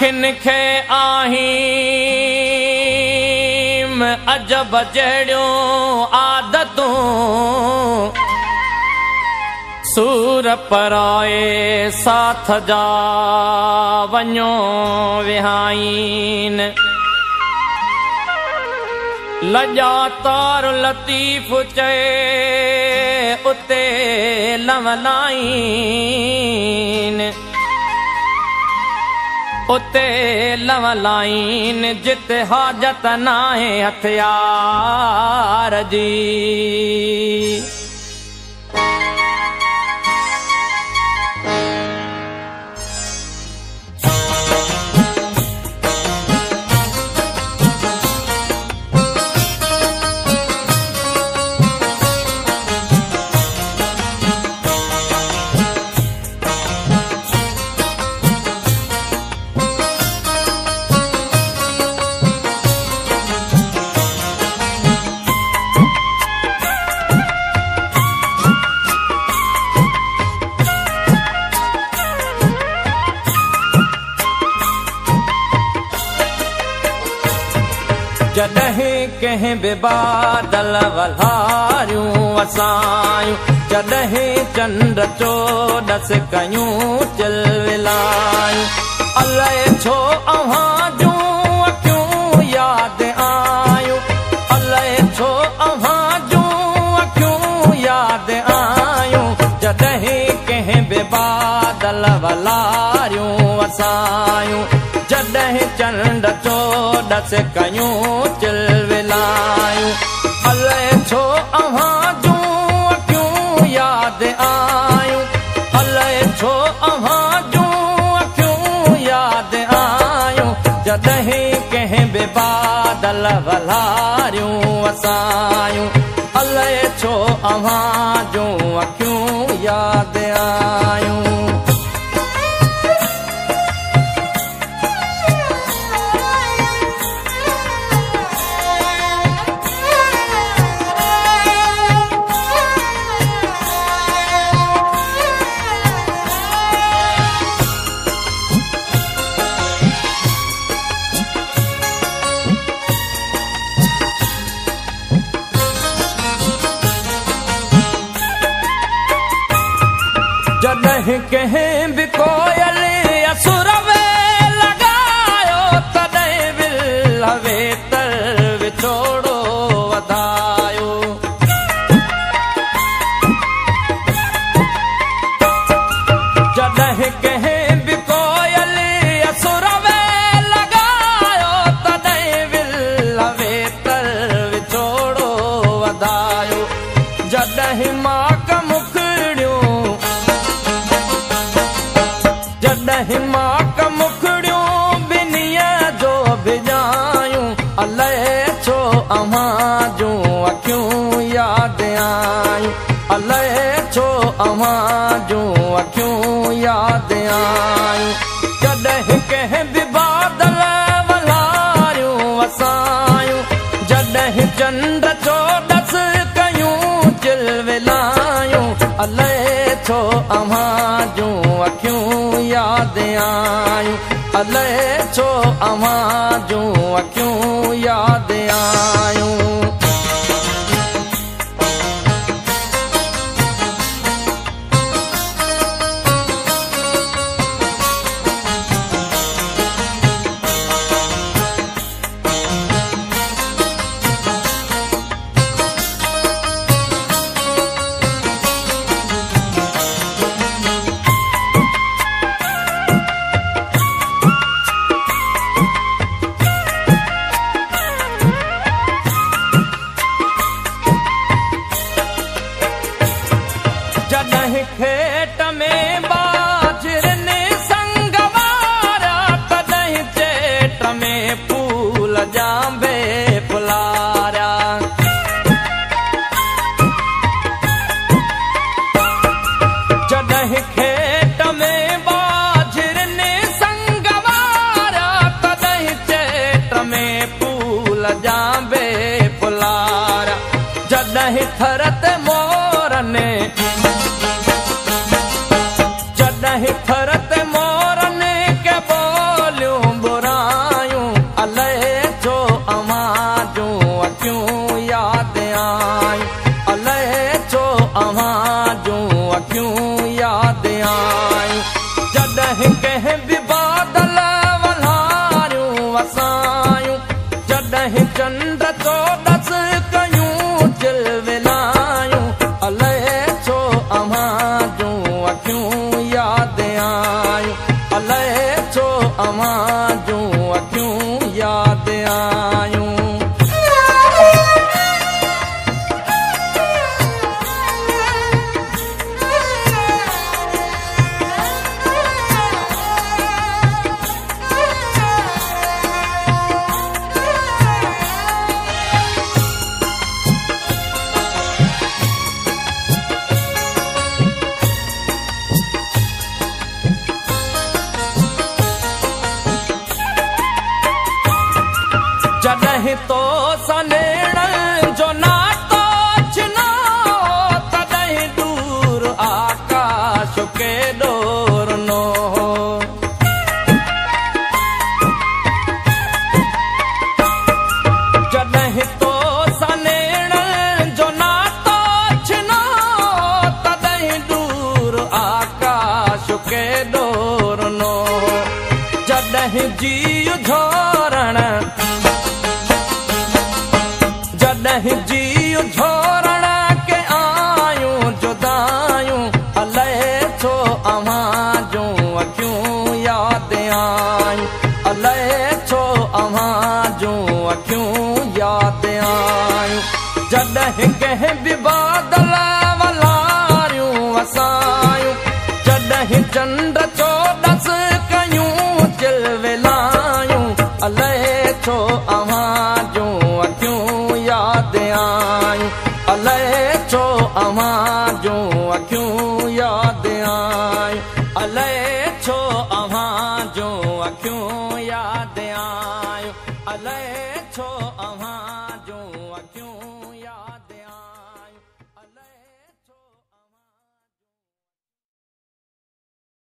किन खे आहिम अजब जहिड़ियूं आदतूं सूर पराए साथ जा वञो विहाइन लॼा तार लतीफ़ चए उते लवलाइन उते लवलाइन जिते हाजत नाहे हथियार जी जॾहिं कंहिं बि बादल वल्हारियूं वसायूं जॾहिं चंड चोॾस कयूं चिलविलायूं अलाए छो अव्हां जूं अखियूं यादि आयूं अलाए छो अव्हां जूं अखियूं यादि आयूं जॾहिं कंहिं बि बादल वल्हारियूं वसायूं जॾहिं चंड चोॾस कयूं चिलविलायूं अलाए छो अव्हां जूं अखियूं यादि आयूं अलाए छो अव्हां जूं अखियूं यादि आयूं जॾहिं कंहिं बि बादल वल्हारियूं वसायूं अलाए छो अव्हां जूं अखियूं यादि आयूं जॾहिं कंहिं बि कोयल असुर में लॻायो तॾहिं विल वेतर विछोड़ो वधायो जॾहिं कंहिं बि कोयल असुर में लॻायो तॾहिं विल वेतर विछोड़ो वधायो जॾहिं माक मुखड़ियूं जॾहिं माक मुखड़ियूं बिनीअ जो भिजायूं अलाए छो अव्हां जूं अखियूं यादि आयूं अलाए छो अव्हां जूं अखियूं यादि आयूं जॾहिं कंहिं बि बादल वल्हारियूं वसायूं जॾहिं चंड चोॾस कयूं चिलविलायूं अलाए छो अव्हां जूं अखियूं यादि आयूं अलाए छो अव्हां जूं अखियूं यादि आयूं जॾहिं खेत में बाजरनि संग वारा तॾहिं चेट में फूल जांबे फुलारिया जॾहिं खेत में बाजरनि संग वारा तॾहिं चेट में फूल जांबे फुलारिया जॾहिं थर ते मोरनि जॾहिं थर ते मोरनि के बोलियूं जी झोरण जॾहिं जी झोरण के आयूं जुदायूं अलाए छो अव्हां जूं अखियूं यादि आयूं अलाए छो अव्हां जूं अखियूं यादि आयूं जॾहिं कंहिं बि बादल वलारियूं वसायूं जॾहिं चंड चोॾस कयूं चिलविलायूं अलाए छो अव्हां जूं अखियूं यादि आयूं अलाए छो अव्हां जूं अखियूं यादि आयूं अलाए छो अव्हां जूं अखियूं